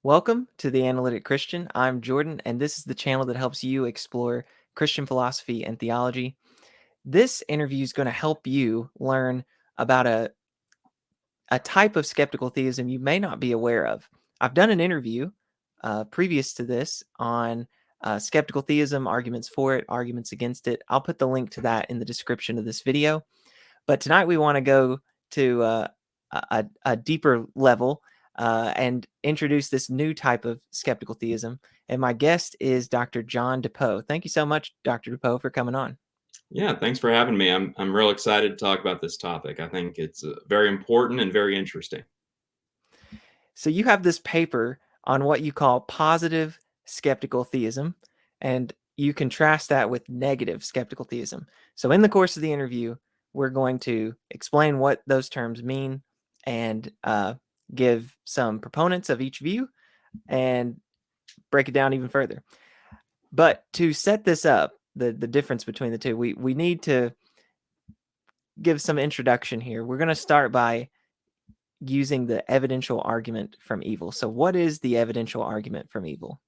Welcome to The Analytic Christian. I'm Jordan, and this is the channel that helps you explore Christian philosophy and theology. This interview is going to help you learn about a type of skeptical theism you may not be aware of. I've done an interview previous to this on skeptical theism, arguments for it, arguments against it. I'll put the link to that in the description of this video. But tonight we want to go to a deeper level and introduce this new type of skeptical theism. And my guest is Dr. John DePoe. Thank you so much, Dr. DePoe, for coming on. Yeah, thanks for having me. I'm real excited to talk about this topic. I think it's very important and very interesting. So you have this paper on what you call positive skeptical theism, and you contrast that with negative skeptical theism. So in the course of the interview, we're going to explain what those terms mean and give some proponents of each view and break it down even further. But to set this up, the difference between the two, we need to give some introduction here. We're going to start by using the evidential argument from evil. So what is the evidential argument from evil?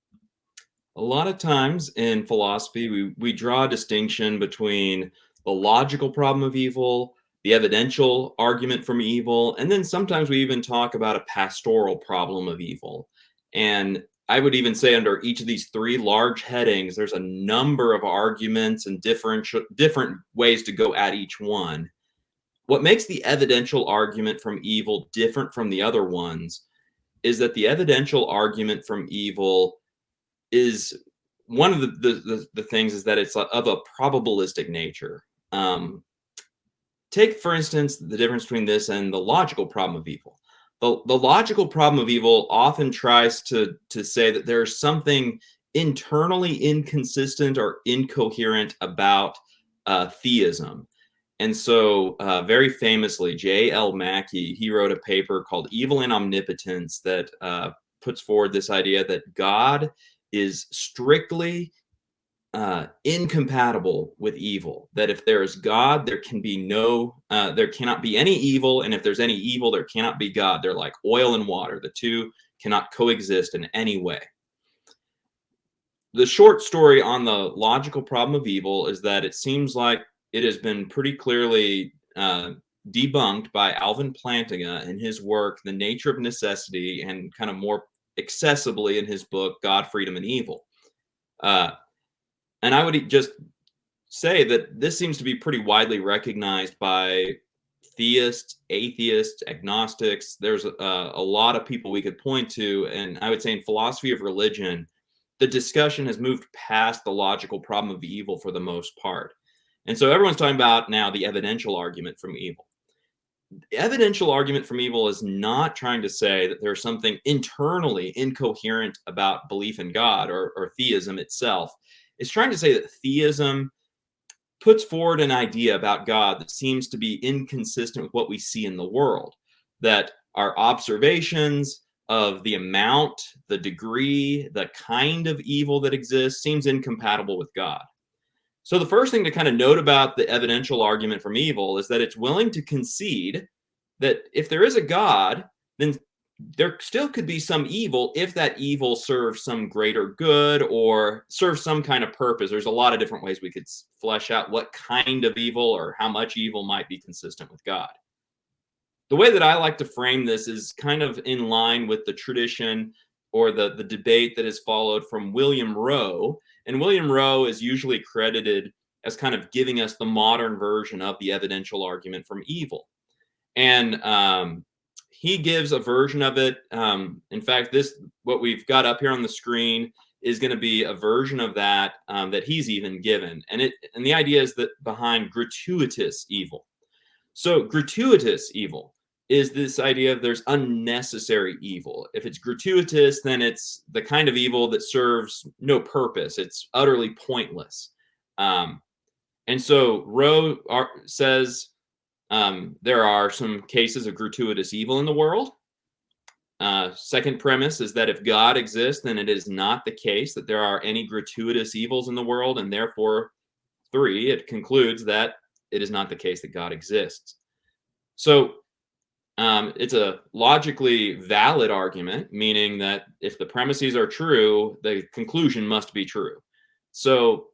A lot of times in philosophy, we draw a distinction between the logical problem of evil, the evidential argument from evil, and then sometimes we even talk about a pastoral problem of evil. And I would even say under each of these three large headings, there's a number of arguments and different ways to go at each one. What makes the evidential argument from evil different from the other ones is that the evidential argument from evil is one of the things is that it's of a probabilistic nature. Take, for instance, the difference between this and the logical problem of evil. The logical problem of evil often tries to say that there's something internally inconsistent or incoherent about theism. And so, very famously, J.L. Mackie, he wrote a paper called Evil and Omnipotence that puts forward this idea that God is strictly incompatible with evil. That if there is God, there cannot be any evil, and if there's any evil, there cannot be God. They're like oil and water. The two cannot coexist in any way. The short story on the logical problem of evil is that it seems like it has been pretty clearly debunked by Alvin Plantinga in his work, The Nature of Necessity, and kind of more accessibly in his book, God, Freedom, and Evil. And I would just say that this seems to be pretty widely recognized by theists, atheists, agnostics. There's a lot of people we could point to, and I would say in philosophy of religion, the discussion has moved past the logical problem of evil for the most part. And so everyone's talking about now the evidential argument from evil. The evidential argument from evil is not trying to say that there's something internally incoherent about belief in God or theism itself. It's trying to say that theism puts forward an idea about God that seems to be inconsistent with what we see in the world, that our observations of the amount, the degree, the kind of evil that exists seems incompatible with God. So the first thing to kind of note about the evidential argument from evil is that it's willing to concede that if there is a God, then there still could be some evil if that evil serves some greater good or serves some kind of purpose. There's a lot of different ways we could flesh out what kind of evil or how much evil might be consistent with God. The way that I like to frame this is kind of in line with the tradition or the debate that has followed from William Rowe. And William Rowe is usually credited as kind of giving us the modern version of the evidential argument from evil. And he gives a version of it. In fact, what we've got up here on the screen is going to be a version of that that he's even given. And the idea is that behind gratuitous evil. So gratuitous evil is this idea of there's unnecessary evil. If it's gratuitous, then it's the kind of evil that serves no purpose. It's utterly pointless. And so Rowe says there are some cases of gratuitous evil in the world. Second premise is that if God exists, then it is not the case that there are any gratuitous evils in the world. And therefore, 3, it concludes that it is not the case that God exists. So It's a logically valid argument, meaning that if the premises are true, the conclusion must be true. So,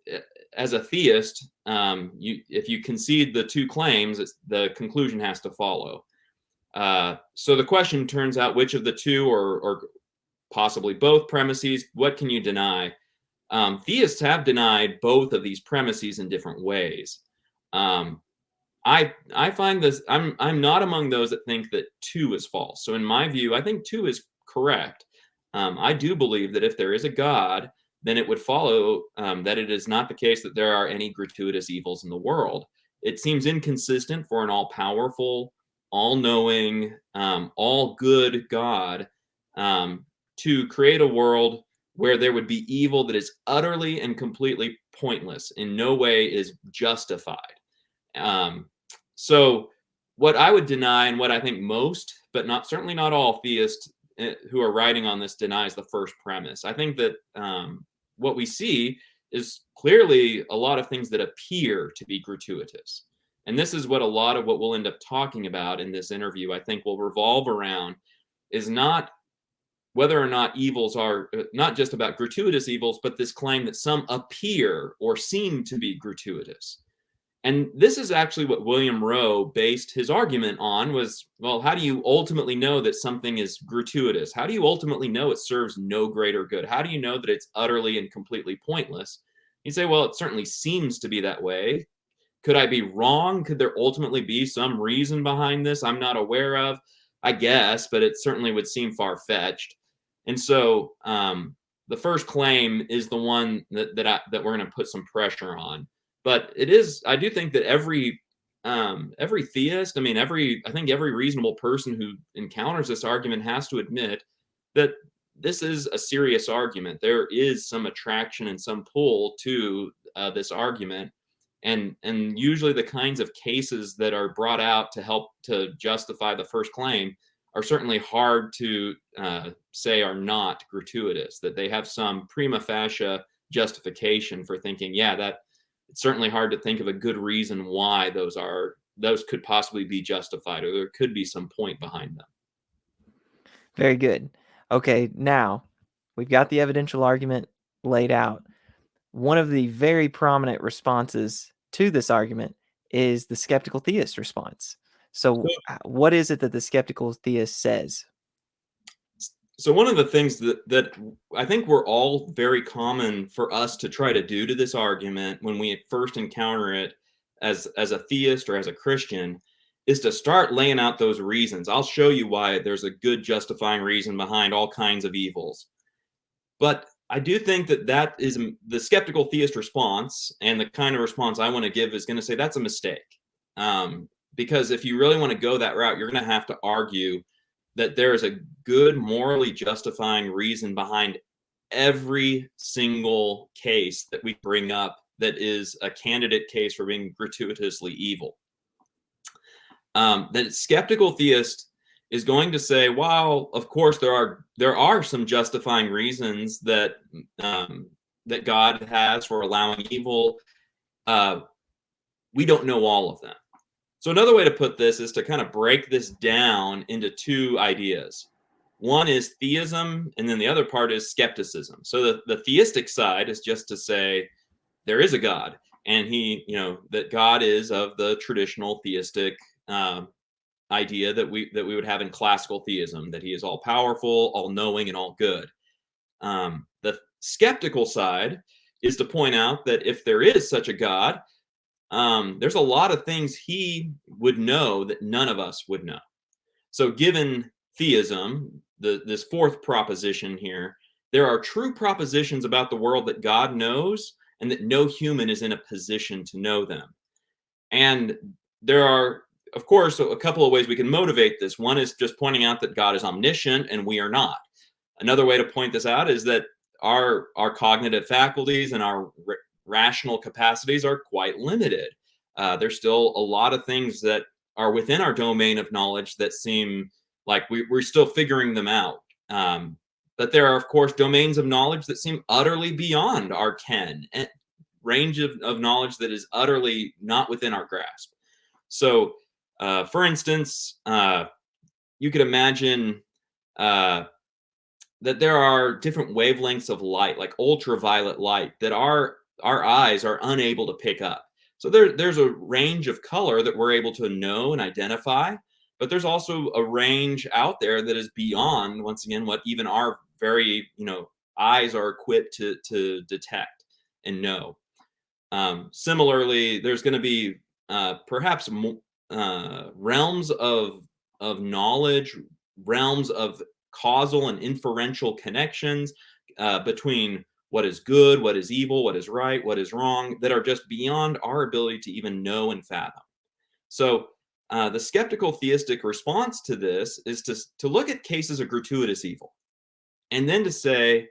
as a theist, if you concede the two claims, the conclusion has to follow. So the question turns out which of the two, or possibly both premises, what can you deny? Theists have denied both of these premises in different ways. Um, I find this. I'm not among those that think that two is false. So in my view, I think two is correct. I do believe that if there is a God, then it would follow that it is not the case that there are any gratuitous evils in the world. It seems inconsistent for an all-powerful, all-knowing, all-good God to create a world where there would be evil that is utterly and completely pointless, in no way is justified. Um, so what I would deny, and what I think most, but not certainly not all theists who are writing on this denies the first premise. I think that what we see is clearly a lot of things that appear to be gratuitous. And this is what a lot of what we'll end up talking about in this interview, I think, will revolve around, is not whether or not evils are not just about gratuitous evils, but this claim that some appear or seem to be gratuitous. And this is actually what William Rowe based his argument on was, well, how do you ultimately know that something is gratuitous? How do you ultimately know it serves no greater good? How do you know that it's utterly and completely pointless? You say, well, it certainly seems to be that way. Could I be wrong? Could there ultimately be some reason behind this I'm not aware of? I guess, but it certainly would seem far-fetched. And so the first claim is the one that we're going to put some pressure on. But it is, I do think that every theist, I think every reasonable person who encounters this argument has to admit that this is a serious argument. There is some attraction and some pull to this argument, and usually the kinds of cases that are brought out to help to justify the first claim are certainly hard to say are not gratuitous. That they have some prima facie justification for thinking, yeah, that it's certainly hard to think of a good reason why those could possibly be justified, or there could be some point behind them. Very good. Okay, now we've got the evidential argument laid out. One of the very prominent responses to this argument is the skeptical theist response. So what is it that the skeptical theist says? So one of the things that I think we're all very common for us to try to do to this argument when we first encounter it as a theist or as a Christian is to start laying out those reasons. I'll show you why there's a good justifying reason behind all kinds of evils. But I do think that is the skeptical theist response, and the kind of response I want to give is going to say that's a mistake. Because if you really want to go that route, you're going to have to argue that there is a good, morally justifying reason behind every single case that we bring up that is a candidate case for being gratuitously evil. That skeptical theist is going to say, well, of course there are some justifying reasons that that God has for allowing evil. We don't know all of them. So another way to put this is to kind of break this down into two ideas. One is theism, and then the other part is skepticism. So the theistic side is just to say there is a God, and that God is of the traditional theistic idea that we would have in classical theism, that he is all powerful, all knowing, and all good. The skeptical side is to point out that if there is such a God, there's a lot of things he would know that none of us would know. So given theism, this fourth proposition here, there are true propositions about the world that God knows and that no human is in a position to know them. And there are, of course, a couple of ways we can motivate this. One is just pointing out that God is omniscient and we are not. Another way to point this out is that our cognitive faculties and our rational capacities are quite limited. There's still a lot of things that are within our domain of knowledge that seem like we're still figuring them out. But there are, of course, domains of knowledge that seem utterly beyond our ken, and range of knowledge that is utterly not within our grasp. So, for instance, you could imagine uh, that there are different wavelengths of light, like ultraviolet light, that our eyes are unable to pick up. So there's a range of color that we're able to know and identify, but there's also a range out there that is beyond, once again, what even our very eyes are equipped to detect and know. Similarly, there's going to be perhaps realms of knowledge, realms of causal and inferential connections between what is good, what is evil, what is right, what is wrong, that are just beyond our ability to even know and fathom. So, the skeptical theistic response to this is to look at cases of gratuitous evil and then to say,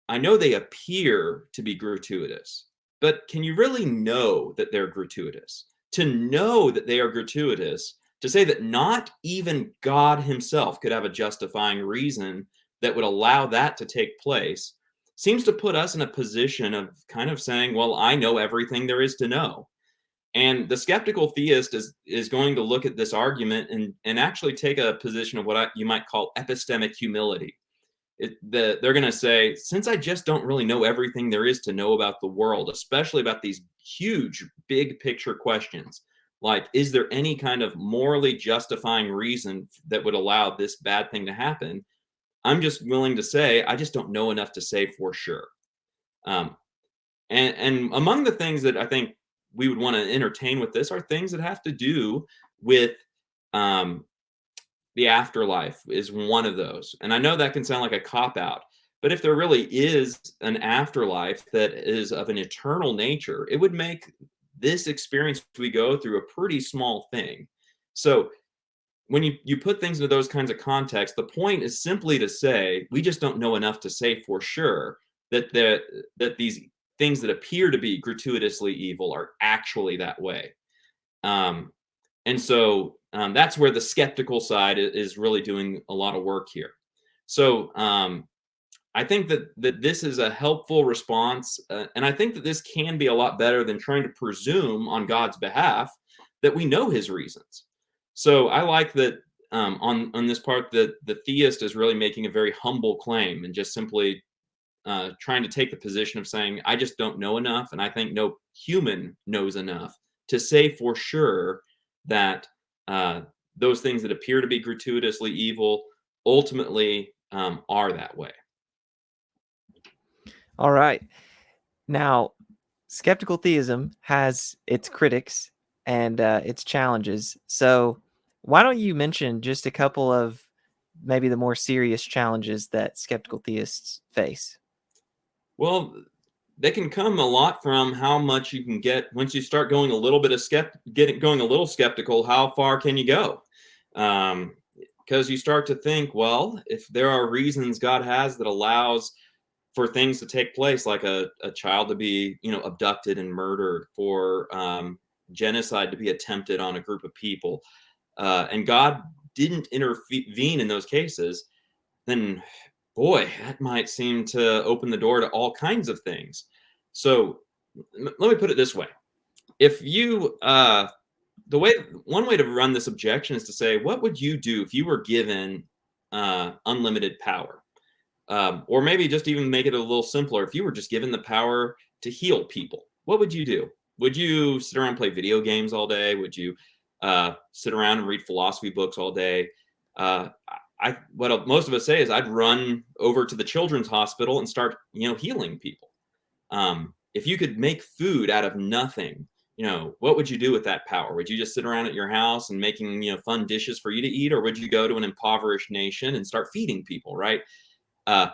I know they appear to be gratuitous, but can you really know that they're gratuitous? To know that they are gratuitous, to say that not even God himself could have a justifying reason that would allow that to take place, seems to put us in a position of kind of saying, well, I know everything there is to know. And the skeptical theist is going to look at this argument and actually take a position of what you might call epistemic humility. They're going to say, since I just don't really know everything there is to know about the world, especially about these huge, big picture questions, like, is there any kind of morally justifying reason that would allow this bad thing to happen? I'm just willing to say, I just don't know enough to say for sure. Um, and among the things that I think we would want to entertain with this are things that have to do with um, the afterlife is one of those. And I know that can sound like a cop out, but if there really is an afterlife that is of an eternal nature, it would make this experience we go through a pretty small thing. So when you put things into those kinds of contexts, the point is simply to say we just don't know enough to say for sure that these things that appear to be gratuitously evil are actually that way. Um, and so that's where the skeptical side is really doing a lot of work here. So I think that this is a helpful response, and I think that this can be a lot better than trying to presume on God's behalf that we know His reasons. So I like that on this part that the theist is really making a very humble claim and just simply trying to take the position of saying, I just don't know enough, and I think no human knows enough to say for sure that those things that appear to be gratuitously evil ultimately are that way. All right. Now, skeptical theism has its critics and its challenges. So, why don't you mention just a couple of maybe the more serious challenges that skeptical theists face? Well, they can come a lot from how much you can get once you start going a little bit of going a little skeptical. How far can you go? Because you start to think, well, if there are reasons God has that allows for things to take place, like a child to be, abducted and murdered, for genocide to be attempted on a group of people, and God didn't intervene in those cases, then boy, that might seem to open the door to all kinds of things. So let me put it this way: if you the way one way to run this objection is to say, what would you do if you were given unlimited power? Or maybe just even make it a little simpler. If you were just given the power to heal people, what would you do? Would you sit around and play video games all day? Would you sit around and read philosophy books all day? What most of us say is I'd run over to the children's hospital and start, healing people. If you could make food out of nothing, what would you do with that power? Would you just sit around at your house and making, fun dishes for you to eat, or would you go to an impoverished nation and start feeding people, right? Uh,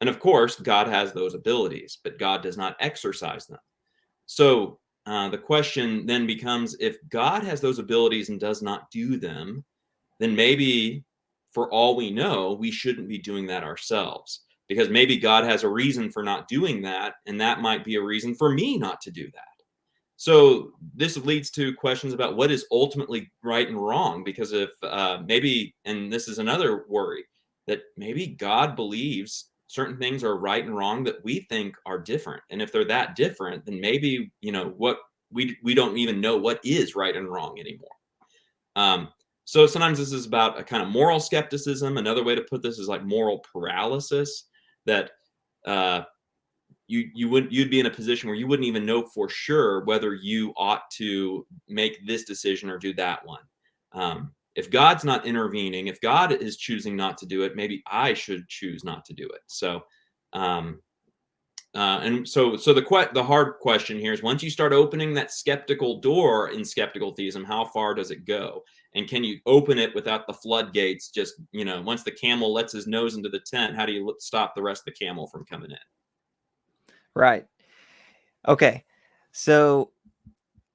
and of course, God has those abilities, but God does not exercise them. So the question then becomes, if God has those abilities and does not do them, then maybe for all we know, we shouldn't be doing that ourselves, because maybe God has a reason for not doing that, and that might be a reason for me not to do that. So this leads to questions about what is ultimately right and wrong, because if maybe, and this is another worry, that maybe God believes certain things are right and wrong that we think are different, and if they're that different, then maybe what we don't even know what is right and wrong anymore. So sometimes this is about a kind of moral skepticism. Another way to put this is like moral paralysis, that uh, you'd be in a position where you wouldn't even know for sure whether you ought to make this decision or do that one. If God's not intervening, if God is choosing not to do it, maybe I should choose not to do it. So, um, so the hard question here is, once you start opening that skeptical door in skeptical theism, how far does it go? And can you open it without the floodgates? Just, once the camel lets his nose into the tent, how do you stop the rest of the camel from coming in? Right. Okay. So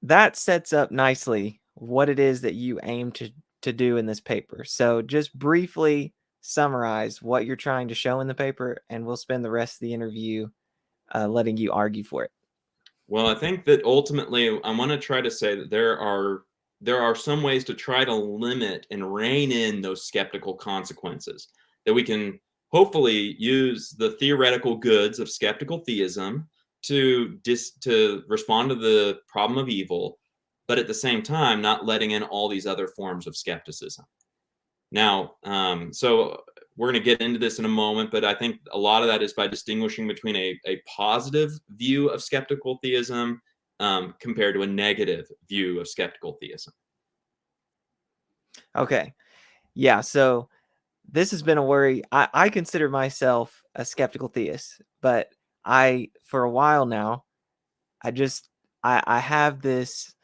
that sets up nicely what it is that you aim to do in this paper. So just briefly summarize what you're trying to show in the paper, and we'll spend the rest of the interview letting you argue for it. Well, I think that ultimately I want to try to say that there are some ways to try to limit and rein in those skeptical consequences, that we can hopefully use the theoretical goods of skeptical theism to respond to the problem of evil, but at the same time not letting in all these other forms of skepticism. Now, so we're going to get into this in a moment, but I think a lot of that is by distinguishing between a positive view of skeptical theism compared to a negative view of skeptical theism. Okay. Yeah. So this has been a worry. I consider myself a skeptical theist, but for a while now, I have this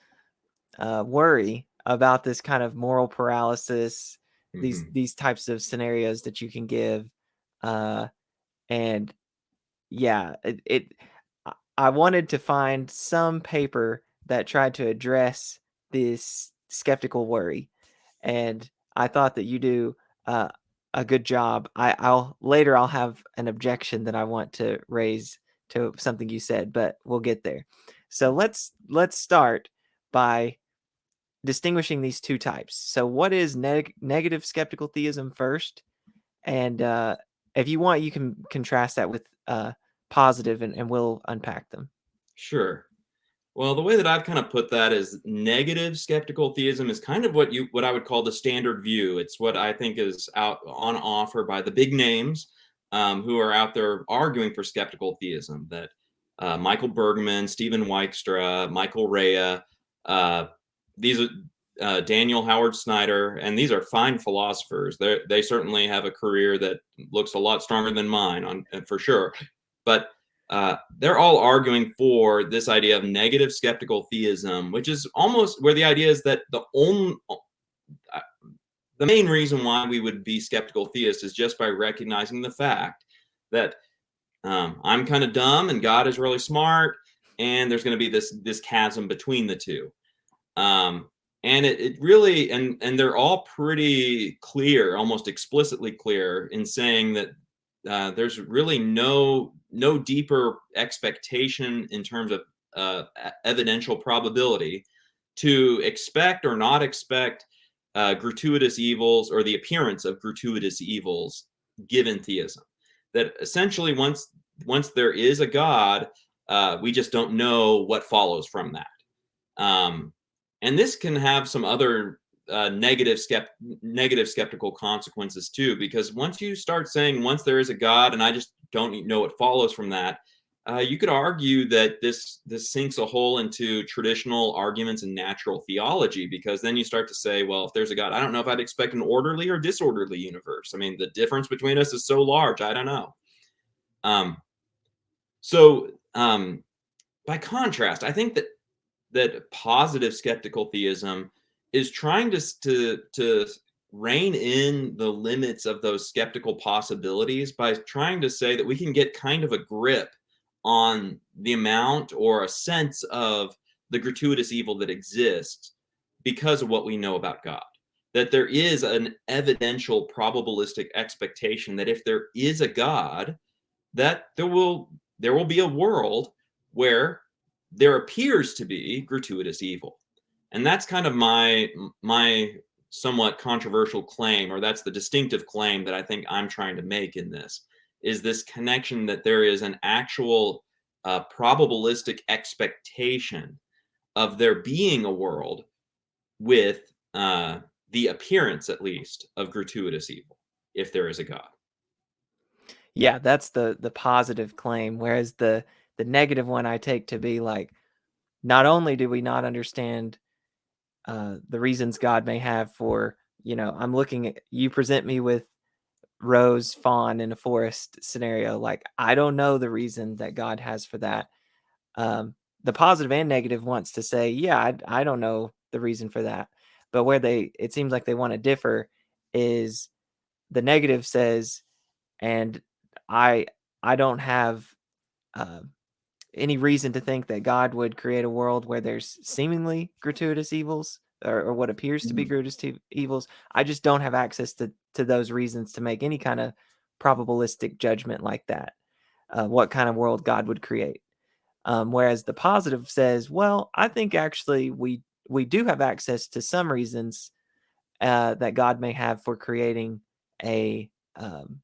worry about this kind of moral paralysis, Mm-hmm. these types of scenarios that you can give, uh, and yeah, I wanted to find some paper that tried to address this skeptical worry, and I thought that you do uh, a good job. I'll have an objection that I want to raise to something you said, but we'll get there. So let's start by distinguishing these two types. So what is negative skeptical theism first? And if you want, you can contrast that with positive, and we'll unpack them. Sure. Well, the way that I've kind of put that is, negative skeptical theism is kind of what I would call the standard view. It's what I think is out on offer by the big names who are out there arguing for skeptical theism. That Michael Bergmann, Stephen Weikstra, Michael Rea, these are Daniel Howard Snyder, and these are fine philosophers. They certainly have a career that looks a lot stronger than mine, for sure. But they're all arguing for this idea of negative skeptical theism, which is almost where the idea is that the main reason why we would be skeptical theists is just by recognizing the fact that I'm kind of dumb and God is really smart, and there's going to be this chasm between the two. And it really, and they're all pretty clear, almost explicitly clear, in saying that there's really no deeper expectation in terms of evidential probability to expect or not expect gratuitous evils, or the appearance of gratuitous evils, given theism. That essentially, once there is a God, we just don't know what follows from that. And this can have some other negative skeptical consequences too, because once you start saying, once there is a God and I just don't know what follows from that, you could argue that this sinks a hole into traditional arguments in natural theology, because then you start to say, well, if there's a God, I don't know if I'd expect an orderly or disorderly universe. I mean, the difference between us is so large, I don't know. So by contrast, I think that positive skeptical theism is trying to rein in the limits of those skeptical possibilities by trying to say that we can get kind of a grip on the amount or a sense of the gratuitous evil that exists because of what we know about God. That there is an evidential probabilistic expectation that if there is a God, that there will be a world where there appears to be gratuitous evil. And that's kind of my somewhat controversial claim, or that's the distinctive claim that I think I'm trying to make in this, is this connection that there is an actual probabilistic expectation of there being a world with the appearance, at least, of gratuitous evil, if there is a God. Yeah, that's the positive claim, whereas the negative one I take to be like, not only do we not understand the reasons God may have for, I'm looking at you present me with Rose fawn in a forest scenario. Like, I don't know the reason that God has for that. The positive and negative wants to say, yeah, I don't know the reason for that. But where it seems like they want to differ is the negative says, and I don't have uh, any reason to think that God would create a world where there's seemingly gratuitous evils or what appears to be gratuitous evils. I just don't have access to those reasons to make any kind of probabilistic judgment like that. What kind of world God would create. Whereas the positive says, well, I think actually we do have access to some reasons that God may have for creating a um,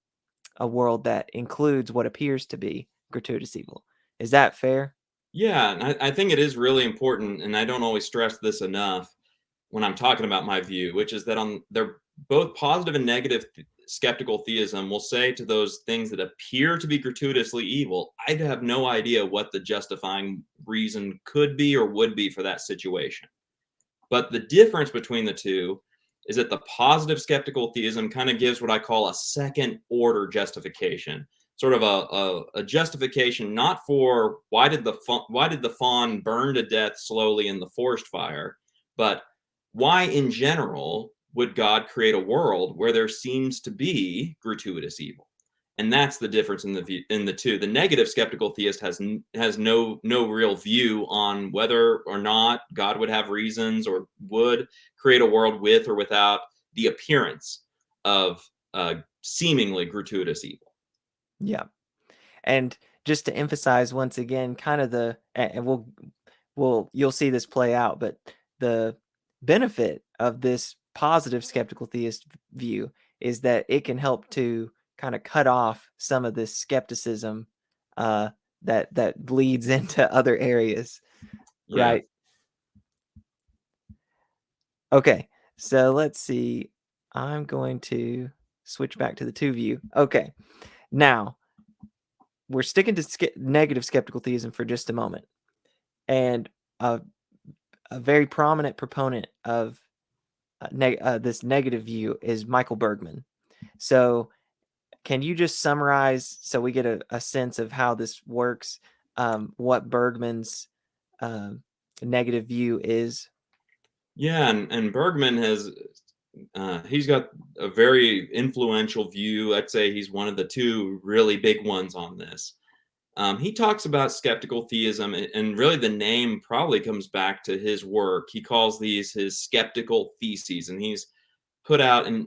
a world that includes what appears to be gratuitous evil. Is that fair? Yeah, and I think it is really important, and I don't always stress this enough when I'm talking about my view, which is that they're both positive and negative skeptical theism will say to those things that appear to be gratuitously evil, I'd have no idea what the justifying reason could be or would be for that situation. But the difference between the two is that the positive skeptical theism kind of gives what I call a second order justification, sort of a justification not for why did the fawn burn to death slowly in the forest fire, but why in general would God create a world where there seems to be gratuitous evil? And that's the difference in the two. The negative skeptical theist has no real view on whether or not God would have reasons or would create a world with or without the appearance of seemingly gratuitous evil. Yeah. And just to emphasize once again, kind of and you'll see this play out, but the benefit of this positive skeptical theist view is that it can help to kind of cut off some of this skepticism uh, that bleeds into other areas, Yeah. right? Okay, so let's see. I'm going to switch back to the two view. Okay, now we're sticking to negative skeptical theism for just a moment. And a very prominent proponent of this negative view is Michael Bergmann. So, can you just summarize so we get a sense of how this works, what Bergmann's negative view is? Yeah, and Bergman has he's got a very influential view. I'd say he's one of the two really big ones on this. He talks about skeptical theism, and really the name probably comes back to his work. He calls these his skeptical theses, and he's put out in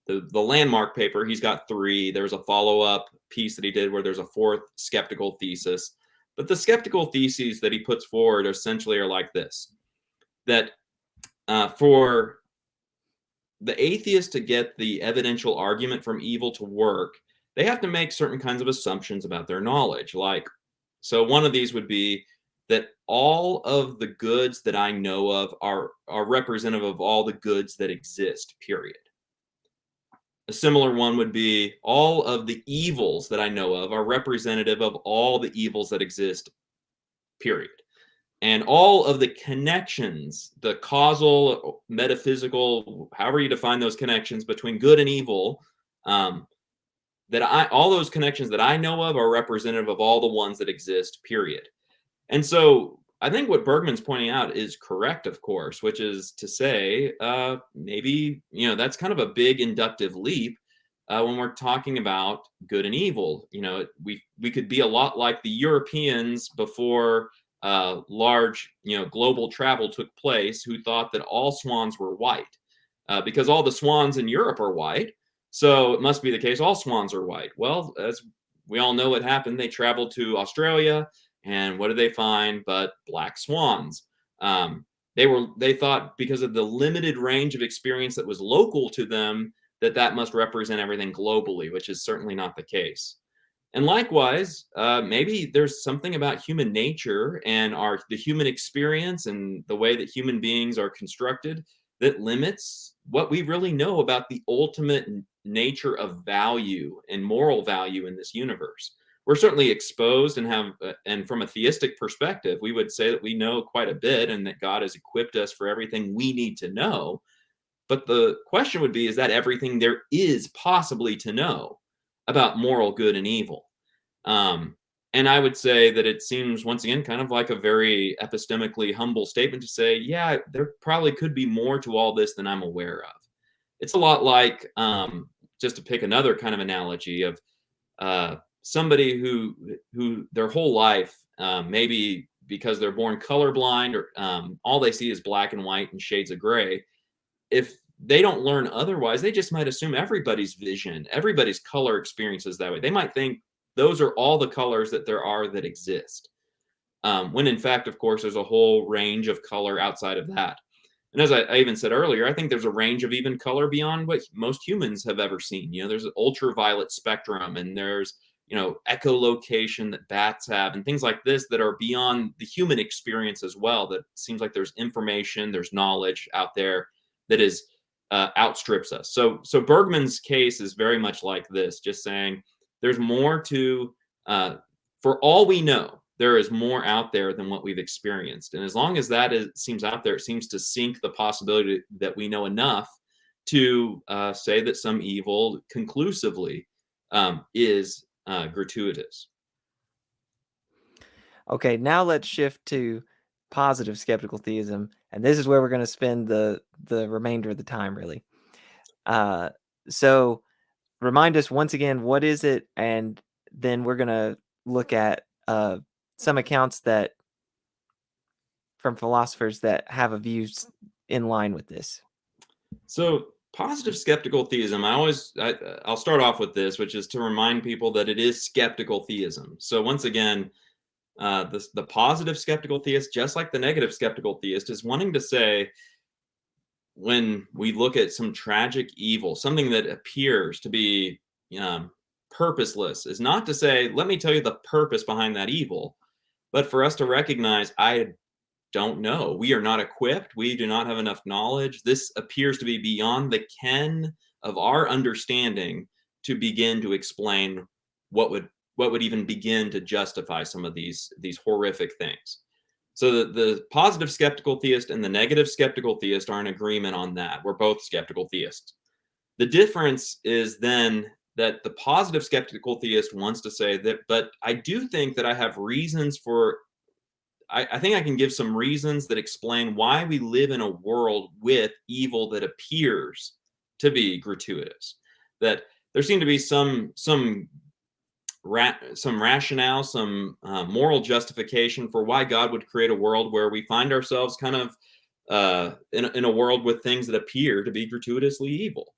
the landmark paper. He's got three. There's a follow up piece that he did where there's a fourth skeptical thesis. But the skeptical theses that he puts forward essentially are like this: that for the atheist to get the evidential argument from evil to work, they have to make certain kinds of assumptions about their knowledge. So one of these would be that all of the goods that I know of are representative of all the goods that exist, period. A similar one would be all of the evils that I know of are representative of all the evils that exist, period. And all of the connections, the causal, metaphysical, however you define those connections between good and evil, um, all those connections that I know of are representative of all the ones that exist, period. And so I think what Bergman's pointing out is correct, of course, which is to say, maybe, that's kind of a big inductive leap when we're talking about good and evil. We could be a lot like the Europeans before large, global travel took place, who thought that all swans were white, because all the swans in Europe are white. So it must be the case all swans are white. Well, as we all know what happened, they traveled to Australia, and what did they find but black swans? They thought, because of the limited range of experience that was local to them, that must represent everything globally, which is certainly not the case. And likewise, maybe there's something about human nature and the human experience and the way that human beings are constructed that limits what we really know about the ultimate nature of value and moral value in this universe. We're certainly exposed and have, and from a theistic perspective, we would say that we know quite a bit and that God has equipped us for everything we need to know. But the question would be, is that everything there is possibly to know about moral good and evil? Um, and I would say that it seems, once again, kind of like a very epistemically humble statement to say, yeah, there probably could be more to all this than I'm aware of. It's a lot like, just to pick another kind of analogy of somebody who their whole life, maybe because they're born colorblind or all they see is black and white and shades of gray, if they don't learn otherwise, they just might assume everybody's vision, everybody's color experiences that way. They might think those are all the colors that there are that exist. When in fact, of course, there's a whole range of color outside of that. And as I even said earlier, I think there's a range of even color beyond what most humans have ever seen. There's an ultraviolet spectrum, and there's echolocation that bats have, and things like this that are beyond the human experience as well. That seems like there's information, there's knowledge out there that is outstrips us. So Bergmann's case is very much like this, just saying there's more to, for all we know, there is more out there than what we've experienced. And as long as seems out there, it seems to sink the possibility that we know enough to say that some evil conclusively is gratuitous. Okay, now let's shift to positive skeptical theism, and this is where we're going to spend the remainder of the time, really. So remind us once again, what is it? And then we're going to look at some accounts that from philosophers that have a view in line with this. So positive skeptical theism, I'll start off with this, which is to remind people that it is skeptical theism. So once again, the positive skeptical theist, just like the negative skeptical theist, is wanting to say, when we look at some tragic evil, something that appears to be purposeless, is not to say, let me tell you the purpose behind that evil, but for us to recognize, I don't know. We are not equipped. We do not have enough knowledge. This appears to be beyond the ken of our understanding to begin to explain what would even begin to justify some of these horrific things. So the positive skeptical theist and the negative skeptical theist are in agreement on that. We're both skeptical theists. The difference is then that the positive skeptical theist wants to say that, but I do think that I have reasons for, I think I can give some reasons that explain why we live in a world with evil that appears to be gratuitous. That there seem to be some rationale, some moral justification for why God would create a world where we find ourselves kind of in a world with things that appear to be gratuitously evil.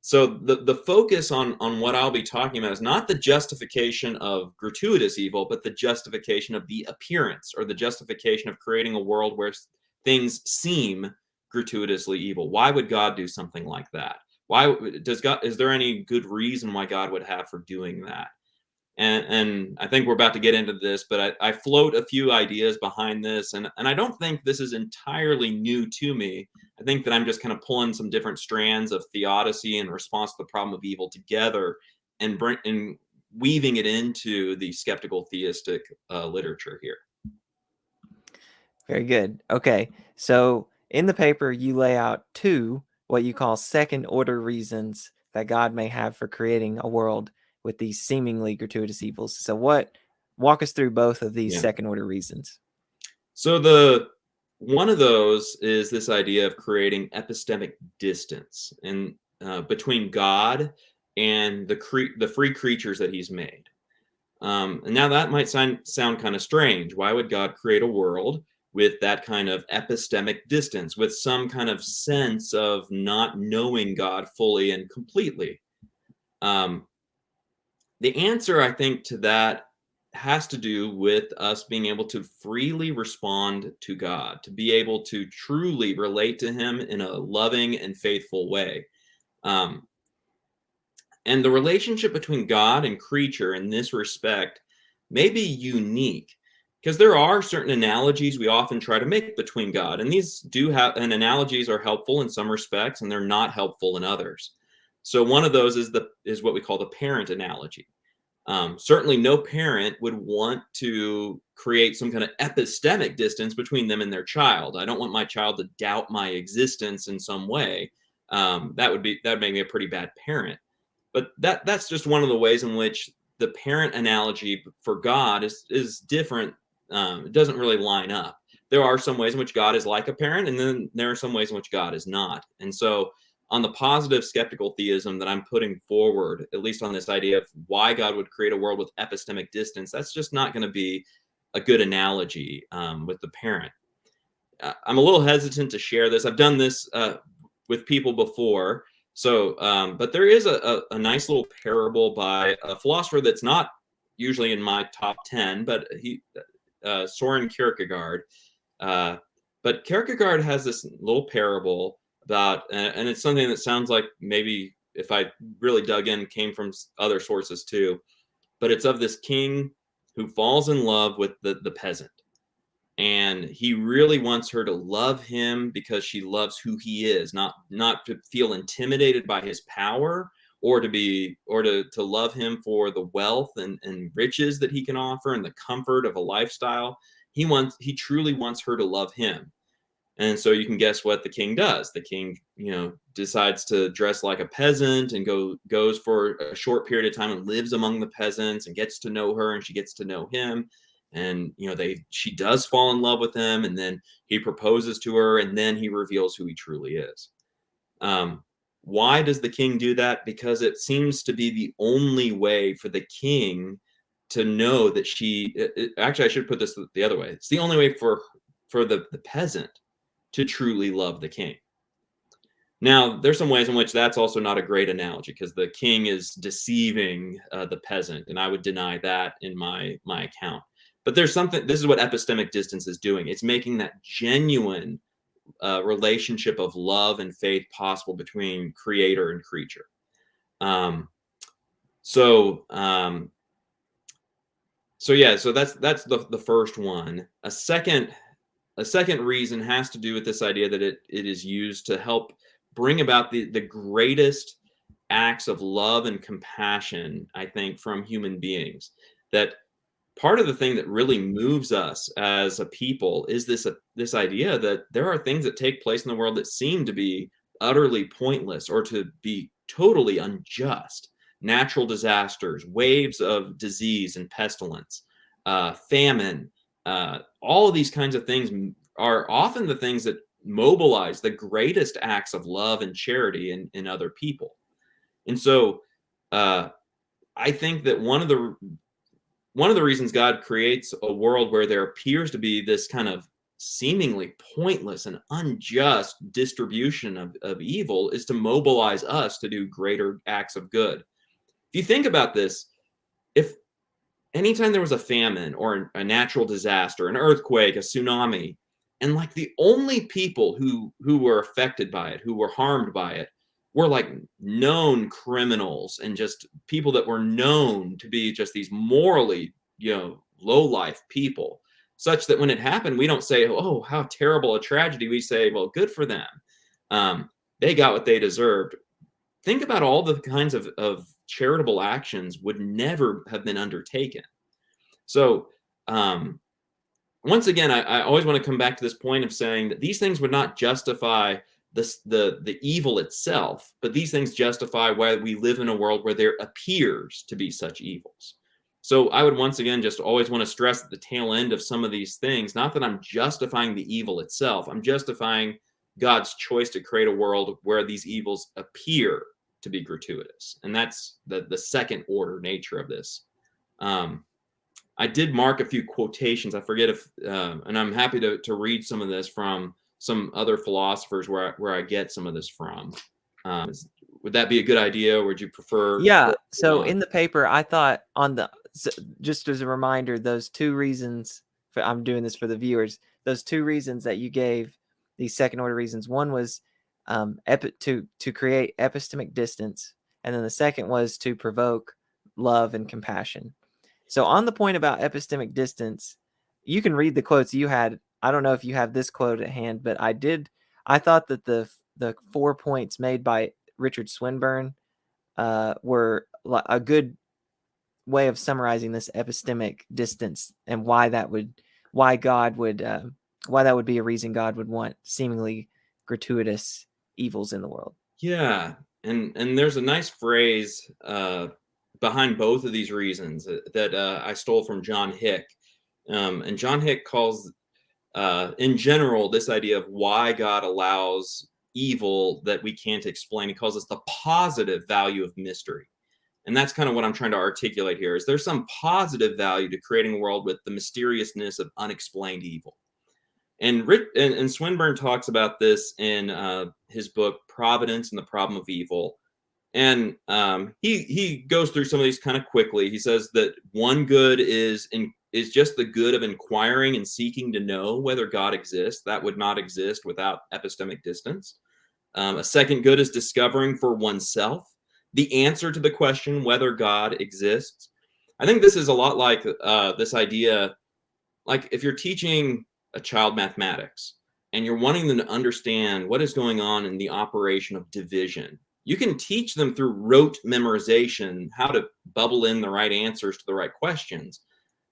So the focus on what I'll be talking about is not the justification of gratuitous evil, but the justification of the appearance, or the justification of creating a world where things seem gratuitously evil. Why would God do something like that? Is there any good reason why God would have for doing that? And I think we're about to get into this, but I float a few ideas behind this, and I don't think this is entirely new to me. I think that I'm just kind of pulling some different strands of theodicy in response to the problem of evil together and weaving it into the skeptical theistic literature here. Very good. Okay, so in the paper, you lay out two what you call second order reasons that God may have for creating a world with these seemingly gratuitous evils. So walk us through both of these second order reasons. So one of those is this idea of creating epistemic distance and between God and the free creatures that he's made. And now that might sound kind of strange. Why would God create a world with that kind of epistemic distance, with some kind of sense of not knowing God fully and completely? The answer, I think, to that has to do with us being able to freely respond to God, to be able to truly relate to him in a loving and faithful way. And the relationship between God and creature in this respect may be unique because there are certain analogies we often try to make between God, and these do have, and analogies are helpful in some respects, and they're not helpful in others. So one of those is what we call the parent analogy. Certainly, no parent would want to create some kind of epistemic distance between them and their child. I don't want my child to doubt my existence in some way. That would make me a pretty bad parent. But that's just one of the ways in which the parent analogy for God is different. It doesn't really line up. There are some ways in which God is like a parent, and then there are some ways in which God is not. And so, on the positive skeptical theism that I'm putting forward, at least on this idea of why God would create a world with epistemic distance, that's just not going to be a good analogy with the parent. I'm a little hesitant to share this. I've done this with people before. So, but there is a nice little parable by a philosopher that's not usually in my top 10, but Soren Kierkegaard. But Kierkegaard has this little parable about, and it's something that sounds like maybe if I really dug in, came from other sources too. But it's of this king who falls in love with the peasant, and he really wants her to love him because she loves who he is, not to feel intimidated by his power, or to love him for the wealth and riches that he can offer and the comfort of a lifestyle. He truly wants her to love him. And so you can guess what the king does. The king, decides to dress like a peasant and goes for a short period of time and lives among the peasants and gets to know her, and she gets to know him. And she does fall in love with him, and then he proposes to her, and then he reveals who he truly is. Why does the king do that? Because it seems to be the only way for the king to know that actually, I should put this the other way. It's the only way for the peasant to truly love the king. Now, there's some ways in which that's also not a great analogy, because the king is deceiving the peasant, and I would deny that in my account. But there's something. This is what epistemic distance is doing. It's making that genuine relationship of love and faith possible between creator and creature. So that's the first one. A second reason has to do with this idea that it is used to help bring about the greatest acts of love and compassion, I think, from human beings. That part of the thing that really moves us as a people is this idea that there are things that take place in the world that seem to be utterly pointless or to be totally unjust. Natural disasters, waves of disease and pestilence, famine, all of these kinds of things are often the things that mobilize the greatest acts of love and charity in other people. And so I think that one of the reasons God creates a world where there appears to be this kind of seemingly pointless and unjust distribution of evil is to mobilize us to do greater acts of good. If you think about this, if anytime there was a famine or a natural disaster, an earthquake, a tsunami, and like the only people who were affected by it, who were harmed by it, were like known criminals and just people that were known to be just these morally, low life people, such that when it happened, we don't say, "Oh, how terrible a tragedy." We say, "Well, good for them. They got what they deserved." Think about all the kinds of charitable actions would never have been undertaken. So, once again, I always want to come back to this point of saying that these things would not justify the evil itself, but these things justify why we live in a world where there appears to be such evils. So I would once again just always want to stress at the tail end of some of these things, not that I'm justifying the evil itself, I'm justifying God's choice to create a world where these evils appear to be gratuitous. And that's the second order nature of this. I did mark a few quotations. I forget if, and I'm happy to read some of this from some other philosophers where I get some of this from. Would that be a good idea, or would you prefer? Yeah. So in the paper, I thought just as a reminder, those two reasons I'm doing this for the viewers, those two reasons that you gave, these second order reasons. One was to create epistemic distance, and then the second was to provoke love and compassion. So on the point about epistemic distance, you can read the quotes you had. I don't know if you have this quote at hand, but I did. I thought that the 4 points made by Richard Swinburne were a good way of summarizing this epistemic distance and why that would why God would why that would be a reason God would want seemingly gratuitous evils in the world. Yeah, and there's a nice phrase behind both of these reasons that I stole from John Hick, and John Hick calls, in general, this idea of why God allows evil that we can't explain. He calls this the positive value of mystery. And that's kind of what I'm trying to articulate here. Is there's some positive value to creating a world with the mysteriousness of unexplained evil. And Swinburne talks about this in his book Providence and the Problem of Evil. And he goes through some of these kind of quickly. He says that one good is just the good of inquiring and seeking to know whether God exists. That would not exist without epistemic distance. A second good is discovering for oneself the answer to the question whether God exists. I think this is a lot like this idea, like if you're teaching a child mathematics and you're wanting them to understand what is going on in the operation of division, you can teach them through rote memorization how to bubble in the right answers to the right questions.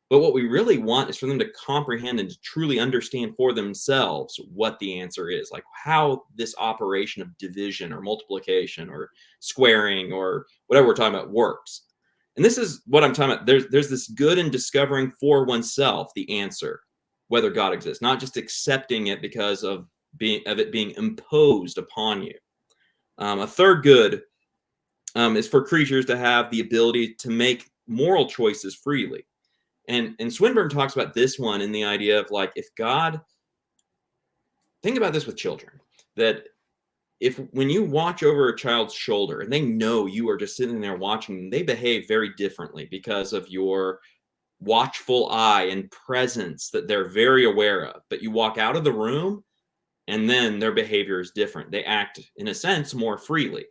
But what we really want is for them to comprehend and to truly understand for themselves what the answer is, like how this operation of division or multiplication or squaring or whatever we're talking about works. And this is what I'm talking about. There's this good in discovering for oneself the answer, whether God exists, not just accepting it because of it being imposed upon you. A third good is for creatures to have the ability to make moral choices freely. And Swinburne talks about this one in the idea of like, if God, think about this with children, that if when you watch over a child's shoulder and they know you are just sitting there watching them, they behave very differently because of your watchful eye and presence that they're very aware of. But you walk out of the room and then their behavior is different. They act, in a sense, more freely.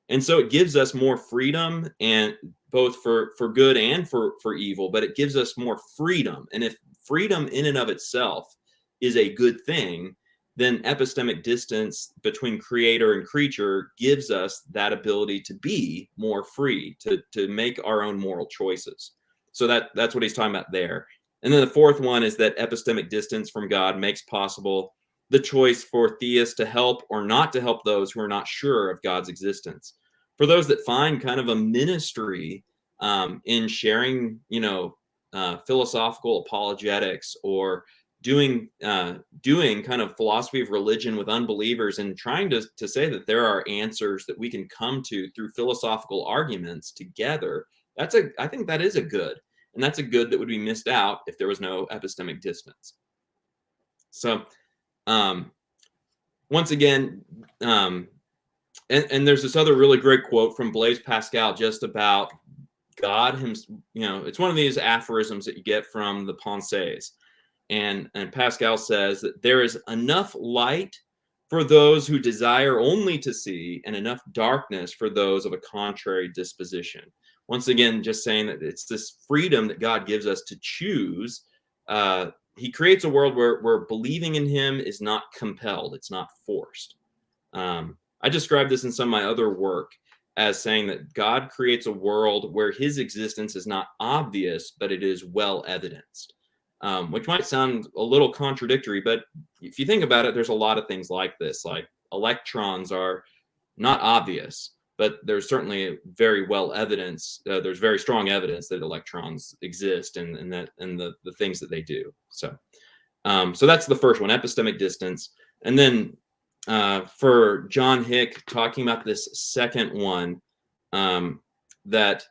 And so it gives us more freedom, and both for good and for evil, but it gives us more freedom. And if freedom in and of itself is a good thing, then epistemic distance between creator and creature gives us that ability to be more free, to make our own moral choices. So that's what he's talking about there. And then the fourth one is that epistemic distance from God makes possible the choice for theists to help or not to help those who are not sure of God's existence. For those that find kind of a ministry in sharing, philosophical apologetics or doing kind of philosophy of religion with unbelievers and trying to say that there are answers that we can come to through philosophical arguments together, I think that is a good. And that's a good that would be missed out if there was no epistemic distance. So once again, and there's this other really great quote from Blaise Pascal just about God himself. It's one of these aphorisms that you get from the Pensées. And Pascal says that there is enough light for those who desire only to see and enough darkness for those of a contrary disposition. Once again, just saying that it's this freedom that God gives us to choose. He creates a world where believing in him is not compelled. It's not forced. I describe this in some of my other work as saying that God creates a world where his existence is not obvious, but it is well evidenced, which might sound a little contradictory, but if you think about it, there's a lot of things like this. Like electrons are not obvious, but there's certainly very well evidence. There's very strong evidence that electrons exist and the things that they do. So that's the first one, epistemic distance. And then for John Hick, talking about this second one, that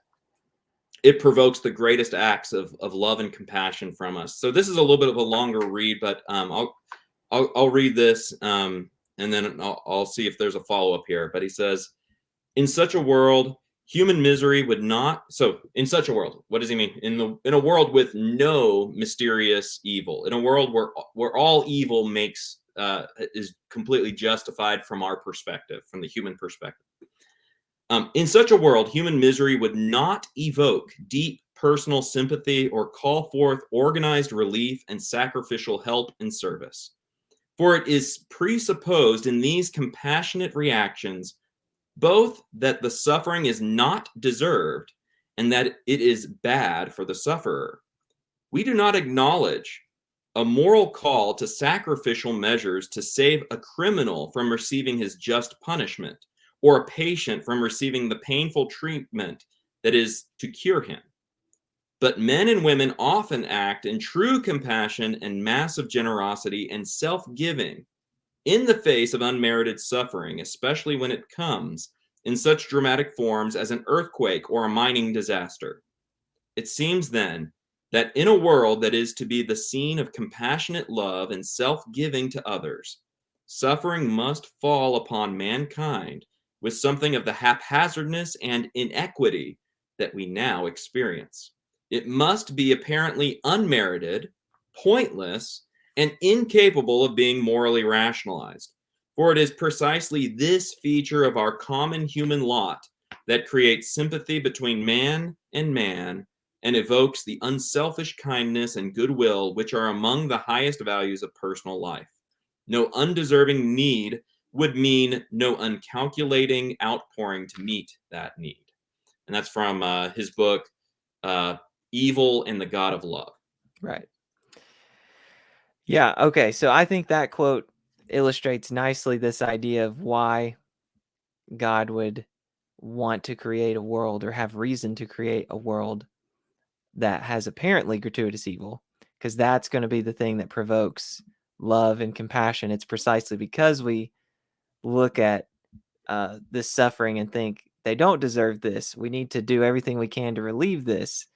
it provokes the greatest acts of love and compassion from us. So this is a little bit of a longer read, but I'll read this and then I'll see if there's a follow-up here. But he says, in such a world, human misery would not. So in such a world, what does he mean? In a world with no mysterious evil, in a world where all evil is completely justified from our perspective, from the human perspective. In such a world, human misery would not evoke deep personal sympathy, or call forth organized relief and sacrificial help and service. For it is presupposed in these compassionate reactions both that the suffering is not deserved and that it is bad for the sufferer. We do not acknowledge a moral call to sacrificial measures to save a criminal from receiving his just punishment, or a patient from receiving the painful treatment that is to cure him. But men and women often act in true compassion and massive generosity and self giving in the face of unmerited suffering, especially when it comes in such dramatic forms as an earthquake or a mining disaster. It seems then that in a world that is to be the scene of compassionate love and self giving to others, suffering must fall upon mankind with something of the haphazardness and inequity that we now experience. It must be apparently unmerited, pointless, and incapable of being morally rationalized. For it is precisely this feature of our common human lot that creates sympathy between man and evokes the unselfish kindness and goodwill which are among the highest values of personal life. No undeserving need would mean no uncalculating outpouring to meet that need. And that's from his book, Evil and the God of Love. Right. Yeah, okay. So I think that quote illustrates nicely this idea of why God would want to create a world or have reason to create a world that has apparently gratuitous evil, because that's going to be the thing that provokes love and compassion. It's precisely because we look at this suffering and think they don't deserve this. We need to do everything we can to relieve this.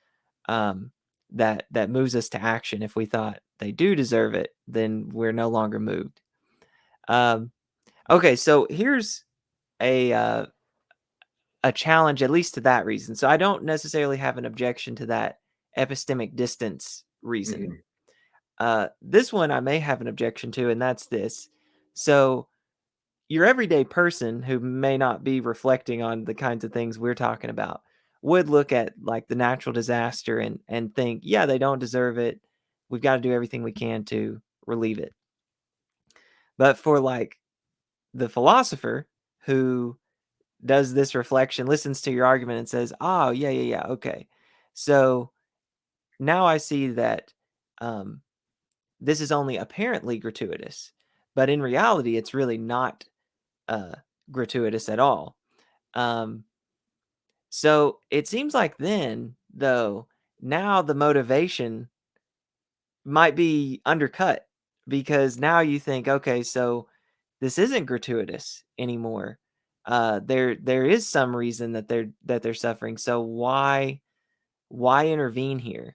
That moves us to action. If we thought they do deserve it, then we're no longer moved. Okay, so here's a challenge, at least to that reason. So I don't necessarily have an objection to that epistemic distance reason. This one I may have an objection to, and that's this. So your everyday person who may not be reflecting on the kinds of things we're talking about would look at like the natural disaster and think, yeah, they don't deserve it. We've got to do everything we can to relieve it. But for like the philosopher who does this reflection, listens to your argument and says, oh, yeah, okay. So now I see that this is only apparently gratuitous, but in reality, it's really not gratuitous at all. So it seems like then, though, now the motivation might be undercut because now you think, okay, so this isn't gratuitous anymore. There is some reason that they're suffering. So why intervene here?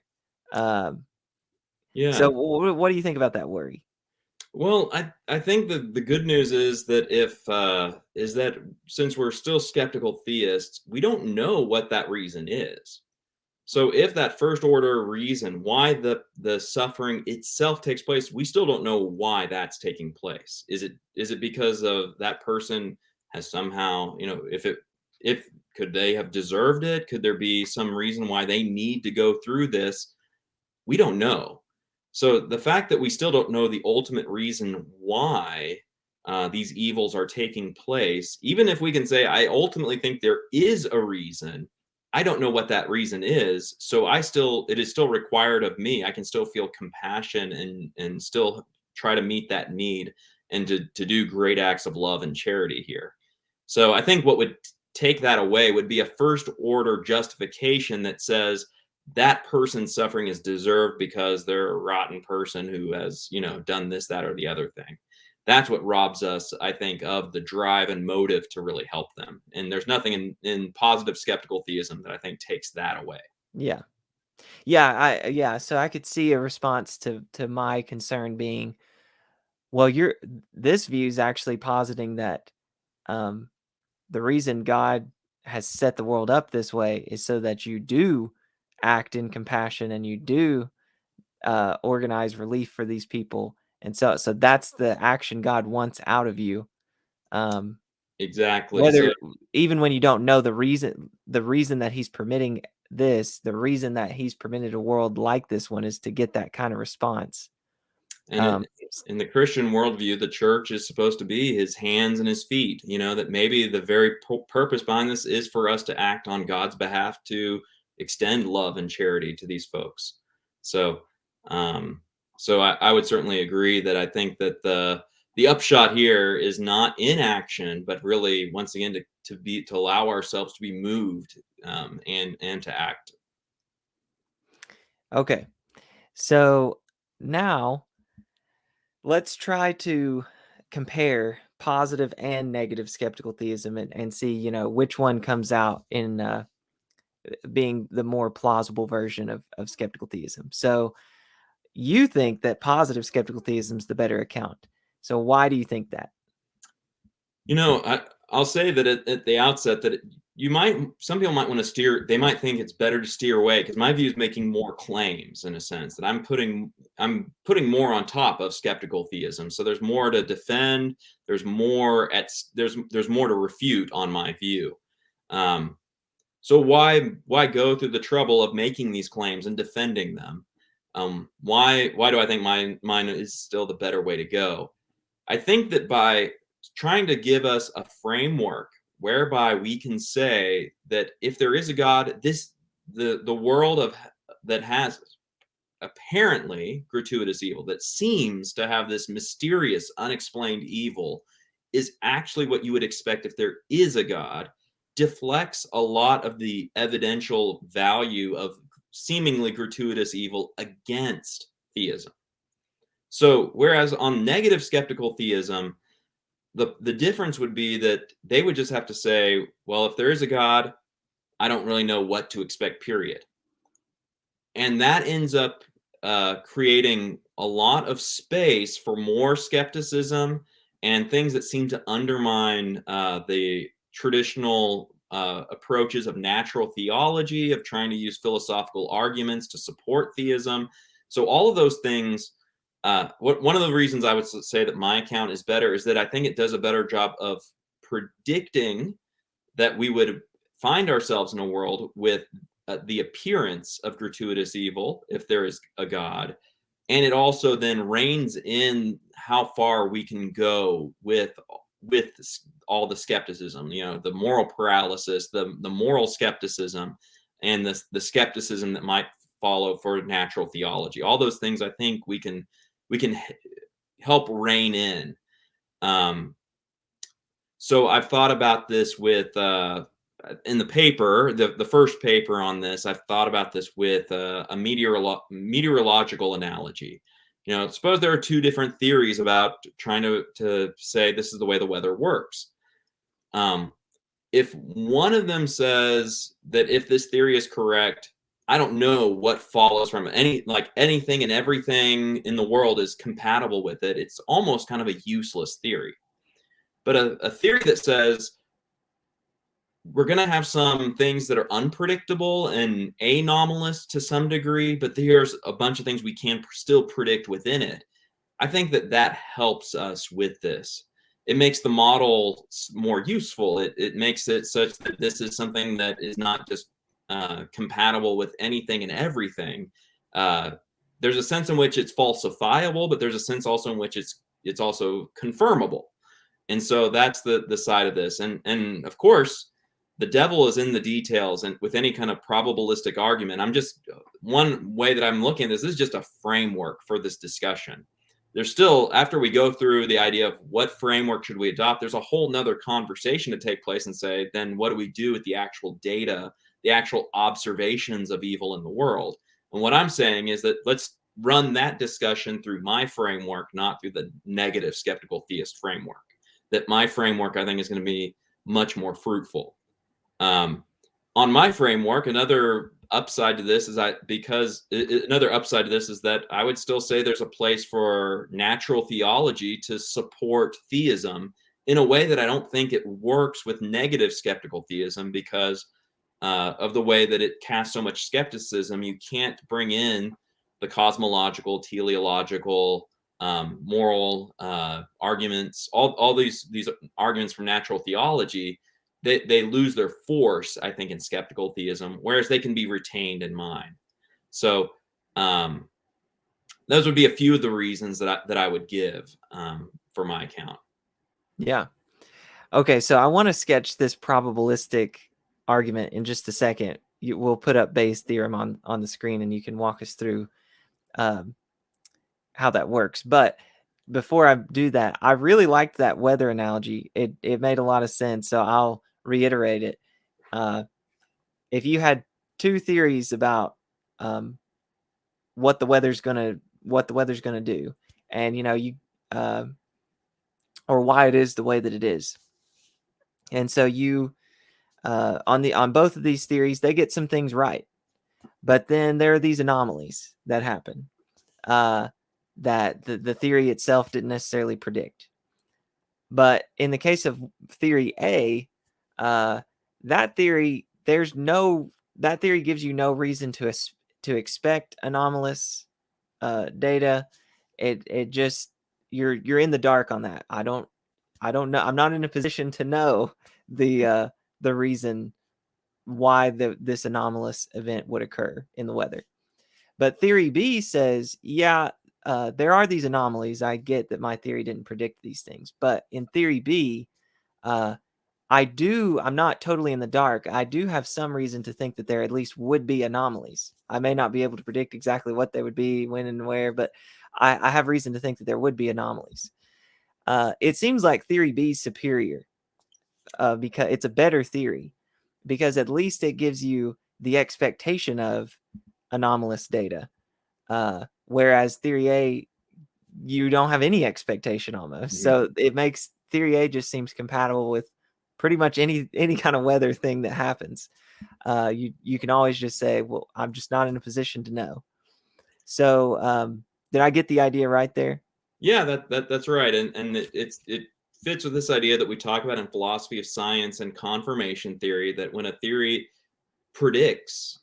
Yeah. So what do you think about that worry? Well, I think that the good news is that is that since we're still skeptical theists, we don't know what that reason is. So if that first order reason why the suffering itself takes place, we still don't know why that's taking place. Is it because of that person has somehow, if could they have deserved it? Could there be some reason why they need to go through this? We don't know. So the fact that we still don't know the ultimate reason why these evils are taking place, even if we can say, I ultimately think there is a reason, I don't know what that reason is. So it is still required of me. I can still feel compassion and still try to meet that need and to do great acts of love and charity here. So I think what would take that away would be a first order justification that says, that person's suffering is deserved because they're a rotten person who has, done this, that, or the other thing. That's what robs us, I think, of the drive and motive to really help them. And there's nothing in positive skeptical theism that I think takes that away. Yeah. Yeah, so I could see a response to my concern being, well, this view is actually positing that the reason God has set the world up this way is so that you do act in compassion and you do organize relief for these people, and so that's the action God wants out of you. Exactly. Whether So even when you don't know the reason that He's permitting this, the reason that he's permitted a world like this one is to get that kind of response. And in the Christian worldview, the church is supposed to be his hands and his feet. That maybe the very purpose behind this is for us to act on God's behalf to extend love and charity to these folks. So, I would certainly agree that I think that the upshot here is not inaction, but really, once again, to allow ourselves to be moved and to act. Okay, so now let's try to compare positive and negative skeptical theism and see, which one comes out in being the more plausible version of skeptical theism. So you think that positive skeptical theism is the better account. So why do you think that? I'll say that at the outset that some people might want to steer. They might think it's better to steer away, because my view is making more claims, in a sense that I'm putting more on top of skeptical theism. So there's more to defend. There's more to refute on my view. So why go through the trouble of making these claims and defending them? Why do I think mine is still the better way to go? I think that by trying to give us a framework whereby we can say that if there is a God, the world that has apparently gratuitous evil, that seems to have this mysterious, unexplained evil, is actually what you would expect if there is a God, deflects a lot of the evidential value of seemingly gratuitous evil against theism. So whereas on negative skeptical theism, the difference would be that they would just have to say, well, if there is a God, I don't really know what to expect, period. And that ends up creating a lot of space for more skepticism and things that seem to undermine the traditional approaches of natural theology, of trying to use philosophical arguments to support theism. So all of those things, one of the reasons I would say that my account is better is that I think it does a better job of predicting that we would find ourselves in a world with the appearance of gratuitous evil, if there is a God. And it also then reins in how far we can go with all the skepticism, the moral paralysis, the moral skepticism, and the skepticism that might follow for natural theology. All those things I think we can help rein in. So I've thought about this with in the paper, the first paper on this, I've thought about this with a meteorological analogy. Suppose there are two different theories about trying to say this is the way the weather works. If one of them says that if this theory is correct, I don't know what follows from it. Anything and everything in the world is compatible with it. It's almost kind of a useless theory. But a theory that says we're going to have some things that are unpredictable and anomalous to some degree, but there's a bunch of things we can still predict within it. I think that helps us with this. It makes the model more useful. It makes it such that this is something that is not just compatible with anything and everything. There's a sense in which it's falsifiable, but there's a sense also in which it's also confirmable. And so that's the side of this. And of course, the devil is in the details, and with any kind of probabilistic argument, one way that I'm looking at this is just a framework for this discussion. There's still, after we go through the idea of what framework should we adopt, there's a whole nother conversation to take place and say, then what do we do with the actual data, the actual observations of evil in the world? And what I'm saying is that let's run that discussion through my framework, not through the negative skeptical theist framework. That my framework, I think, is going to be much more fruitful. On my framework, another upside to this is that I would still say there's a place for natural theology to support theism in a way that I don't think it works with negative skeptical theism, because of the way that it casts so much skepticism. You can't bring in the cosmological, teleological, moral arguments, all these arguments from natural theology they lose their force, I think, in skeptical theism, whereas they can be retained in mine. So those would be a few of the reasons that I would give for my account. Yeah. Okay, so I want to sketch this probabilistic argument in just a second. We'll put up Bayes' theorem on the screen, and you can walk us through how that works. But before I do that, I really liked that weather analogy. It made a lot of sense, so I'll reiterate it. If you had two theories about what the weather's gonna do, and you or why it is the way that it is, and so you on both of these theories, they get some things right, but then there are these anomalies that happen that the theory itself didn't necessarily predict. But in the case of theory A, that theory gives you no reason to expect anomalous data. It just you're in the dark on that. I don't know. I'm not in a position to know the reason why this anomalous event would occur in the weather. But theory B says, yeah, there are these anomalies. I get that my theory didn't predict these things, but in theory B, I'm not totally in the dark. I do have some reason to think that there at least would be anomalies. I may not be able to predict exactly what they would be, when and where, but I have reason to think that there would be anomalies. It seems like theory B is superior because it's a better theory, because at least it gives you the expectation of anomalous data. Whereas theory A, you don't have any expectation almost. Mm-hmm. So it makes theory A just seems compatible with pretty much any kind of weather thing that happens. You can always just say, well, I'm just not in a position to know. So did I get the idea right there? Yeah, that's right, and it fits with this idea that we talk about in philosophy of science and confirmation theory, that when a theory predicts,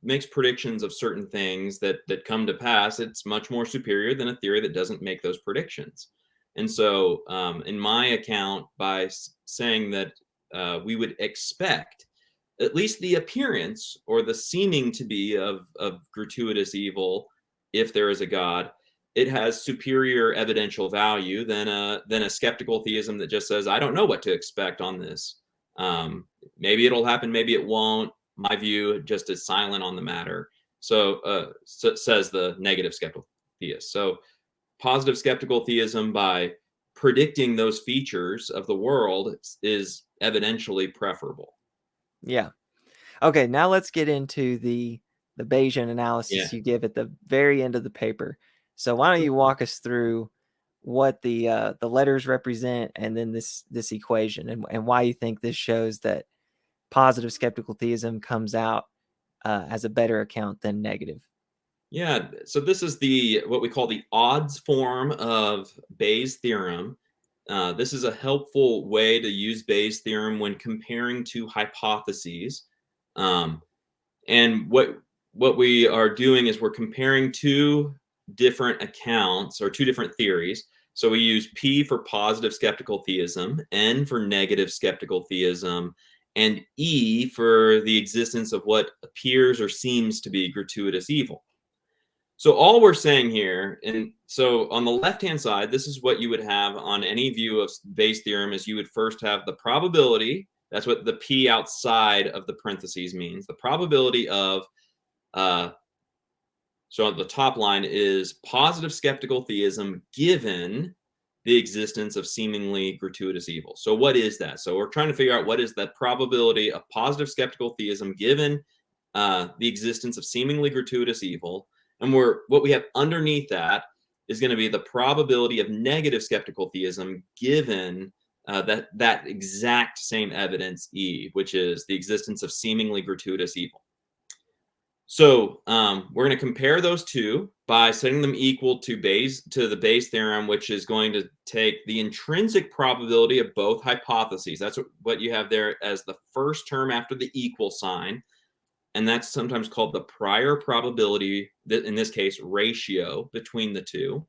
makes predictions of certain things that come to pass, it's much more superior than a theory that doesn't make those predictions. And so, in my account, by saying that we would expect at least the appearance or the seeming to be of gratuitous evil if there is a God, it has superior evidential value than a skeptical theism that just says, I don't know what to expect on this. Maybe it'll happen, maybe it won't. My view just is silent on the matter. So, says the negative skeptical theist. So positive skeptical theism, by predicting those features of the world, is evidentially preferable. Yeah. Okay, now let's get into the Bayesian analysis Yeah. you give at the very end of the paper. So why don't you walk us through what the letters represent, and then this equation, and why you think this shows that positive skeptical theism comes out as a better account than negative. Yeah, so this is what we call the odds form of Bayes' theorem. This is a helpful way to use Bayes' theorem when comparing two hypotheses. And what we are doing is we're comparing two different accounts or two different theories. So we use P for positive skeptical theism, N for negative skeptical theism, and E for the existence of what appears or seems to be gratuitous evil. So all we're saying here, and so on the left-hand side, this is what you would have on any view of Bayes' theorem, is you would first have the probability. That's what the P outside of the parentheses means. The probability of, so the top line is positive skeptical theism given the existence of seemingly gratuitous evil. So what is that? So we're trying to figure out what is the probability of positive skeptical theism given the existence of seemingly gratuitous evil. And what we have underneath that is going to be the probability of negative skeptical theism given that exact same evidence, E, which is the existence of seemingly gratuitous evil. So we're going to compare those two by setting them equal to the Bayes theorem, which is going to take the intrinsic probability of both hypotheses. That's what you have there as the first term after the equal sign. And that's sometimes called the prior probability, that in this case, ratio between the two.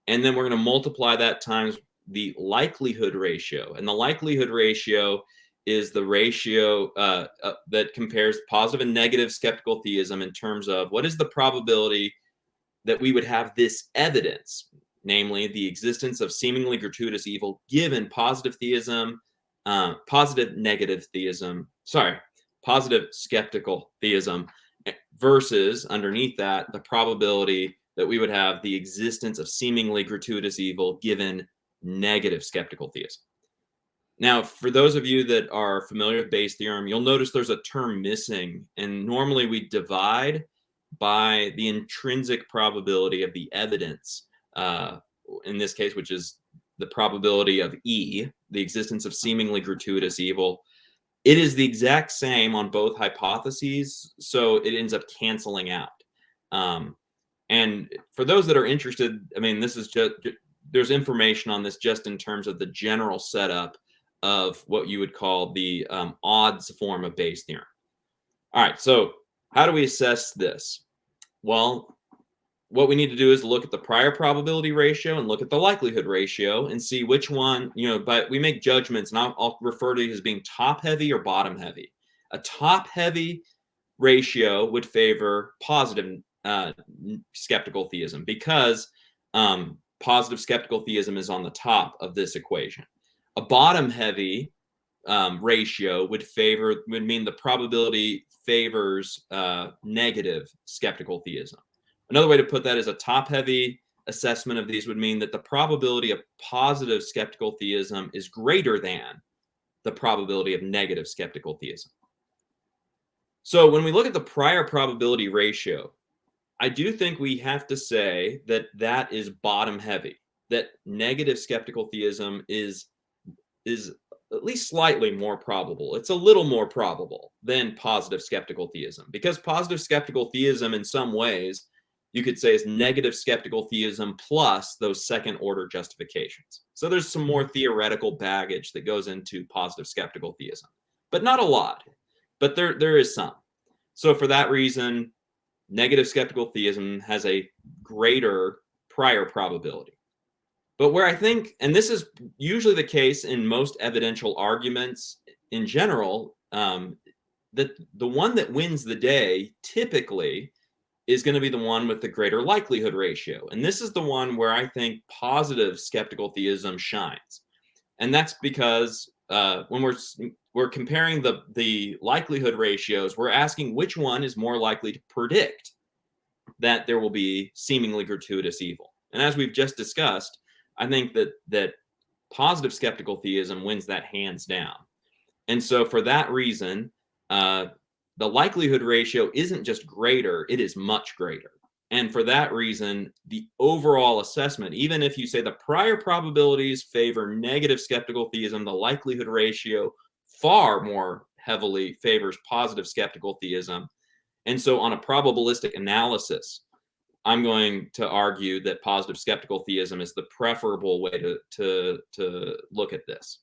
And then we're going to multiply that times the likelihood ratio. And the likelihood ratio is the ratio that compares positive and negative skeptical theism in terms of what is the probability that we would have this evidence, namely the existence of seemingly gratuitous evil, given positive theism, positive skeptical theism, versus underneath that, the probability that we would have the existence of seemingly gratuitous evil given negative skeptical theism. Now, for those of you that are familiar with Bayes' theorem, you'll notice there's a term missing, and normally we divide by the intrinsic probability of the evidence, in this case, which is the probability of E, the existence of seemingly gratuitous evil. It is the exact same on both hypotheses, so it ends up canceling out. And for those that are interested, I mean, this is just, there's information on this just in terms of the general setup of what you would call the odds form of Bayes' theorem. All right, so how do we assess this? Well, what we need to do is look at the prior probability ratio and look at the likelihood ratio and see which one, but we make judgments, and I'll refer to these as being top heavy or bottom heavy. A top heavy ratio would favor positive skeptical theism because positive skeptical theism is on the top of this equation. A bottom heavy ratio would mean the probability favors negative skeptical theism. Another way to put that is a top-heavy assessment of these would mean that the probability of positive skeptical theism is greater than the probability of negative skeptical theism. So when we look at the prior probability ratio, I do think we have to say that that is bottom-heavy, that negative skeptical theism is at least slightly more probable. It's a little more probable than positive skeptical theism, because positive skeptical theism in some ways you could say is negative skeptical theism plus those second order justifications. So there's some more theoretical baggage that goes into positive skeptical theism, but not a lot, but there is some. So for that reason, negative skeptical theism has a greater prior probability. But where I think, and this is usually the case in most evidential arguments in general, that the one that wins the day typically is going to be the one with the greater likelihood ratio. And this is the one where I think positive skeptical theism shines. And that's because when we're comparing the likelihood ratios, we're asking which one is more likely to predict that there will be seemingly gratuitous evil. And as we've just discussed, I think that positive skeptical theism wins that hands down. And so for that reason, the likelihood ratio isn't just greater, it is much greater. And for that reason, the overall assessment, even if you say the prior probabilities favor negative skeptical theism, the likelihood ratio far more heavily favors positive skeptical theism. And so on a probabilistic analysis, I'm going to argue that positive skeptical theism is the preferable way to look at this.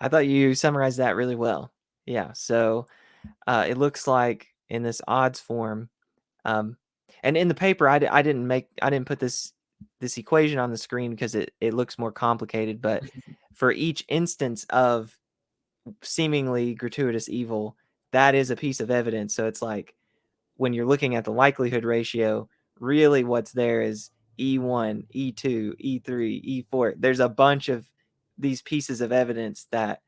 I thought you summarized that really well. Yeah, so it looks like in this odds form, and in the paper, I didn't put this equation on the screen because it looks more complicated. But for each instance of seemingly gratuitous evil, that is a piece of evidence. So it's like when you're looking at the likelihood ratio, really what's there is E1, E2, E3, E4. There's a bunch of these pieces of evidence that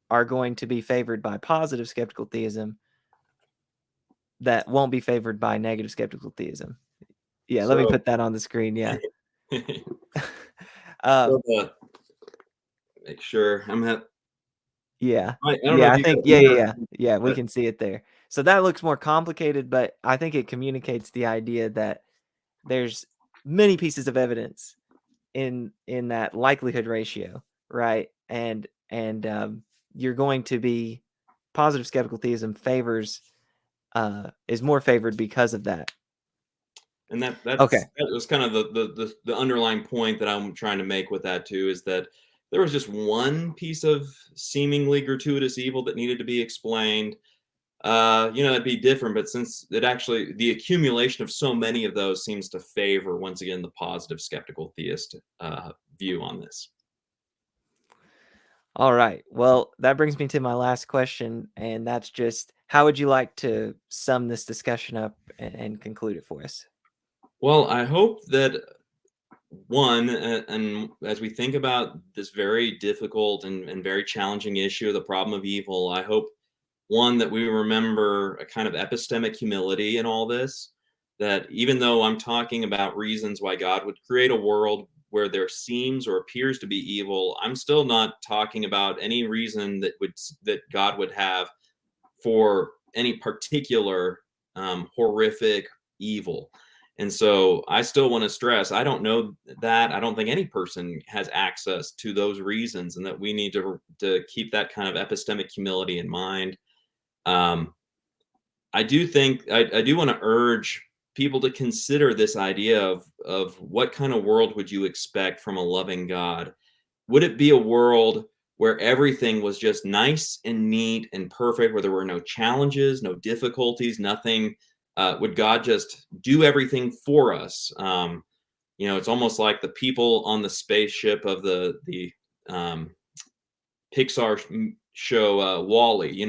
are going to be favored by positive skeptical theism that won't be favored by negative skeptical theism. Yeah, let me put that on the screen. Yeah. Make sure I'm at. Yeah. I don't know. I think yeah. We can see it there. So that looks more complicated, but I think it communicates the idea that there's many pieces of evidence in that likelihood ratio, right? And you're going to be positive skeptical theism is more favored because of that. And that okay. was kind of the underlying point that I'm trying to make with that too, is that there was just one piece of seemingly gratuitous evil that needed to be explained. It'd be different, but since the accumulation of so many of those seems to favor, once again, the positive skeptical theist view on this. All right. Well, that brings me to my last question, and that's just how would you like to sum this discussion up and conclude it for us? Well, I hope that one, and as we think about this very difficult and very challenging issue of the problem of evil, I hope one that we remember a kind of epistemic humility in all this. That even though I'm talking about reasons why God would create a world where there seems or appears to be evil, I'm still not talking about any reason that God would have for any particular horrific evil. And so I still want to stress I don't know that. I don't think any person has access to those reasons, and that we need to keep that kind of epistemic humility in mind. Um, I do think I do want to urge people to consider this idea of what kind of world would you expect from a loving God? Would it be a world where everything was just nice and neat and perfect, where there were no challenges, no difficulties, nothing? Would God just do everything for us? It's almost like the people on the spaceship of the um, Pixar show Wall-E.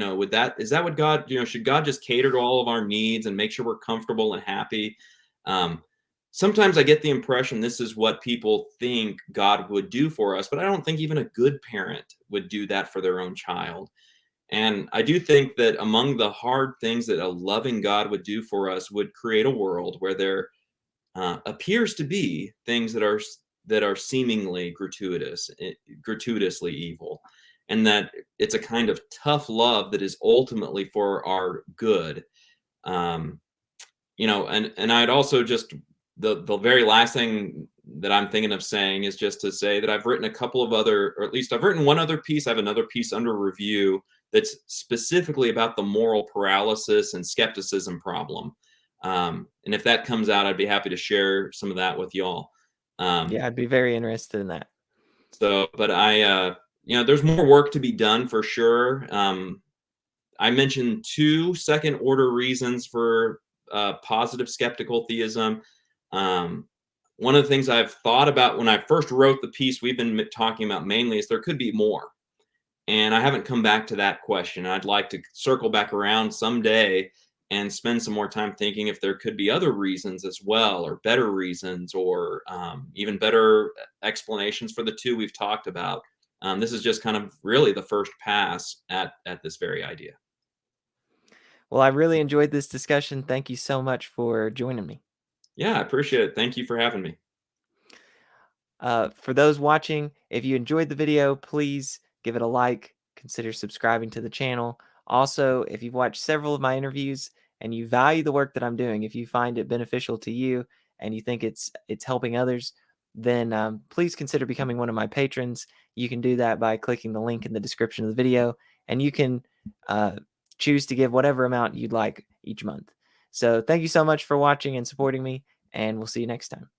Is that what God? Should God just cater to all of our needs and make sure we're comfortable and happy? Um, Sometimes I get the impression this is what people think God would do for us, but I don't think even a good parent would do that for their own child. And I do think that among the hard things that a loving God would do for us would create a world where there appears to be things that are seemingly gratuitously evil, and that it's a kind of tough love that is ultimately for our good. Um, and I'd also just the very last thing that I'm thinking of saying is just to say that I've written a couple of other, or at least I've written one other piece. I have another piece under review that's specifically about the moral paralysis and skepticism problem. And if that comes out, I'd be happy to share some of that with y'all. Yeah, I'd be very interested in that. But there's more work to be done for sure. I mentioned two second order reasons for positive skeptical theism. Um, One of the things I've thought about when I first wrote the piece we've been talking about mainly is there could be more. And I haven't come back to that question. I'd like to circle back around someday and spend some more time thinking if there could be other reasons as well, or better reasons, or even better explanations for the two we've talked about. This is just kind of really the first pass at this very idea. Well, I really enjoyed this discussion. Thank you so much for joining me. Yeah, I appreciate it. Thank you for having me. For those watching, if you enjoyed the video, please give it a like, consider subscribing to the channel. Also, if you've watched several of my interviews and you value the work that I'm doing, if you find it beneficial to you and you think it's helping others, then please consider becoming one of my patrons. You can do that by clicking the link in the description of the video, and you can choose to give whatever amount you'd like each month. So thank you so much for watching and supporting me, and we'll see you next time.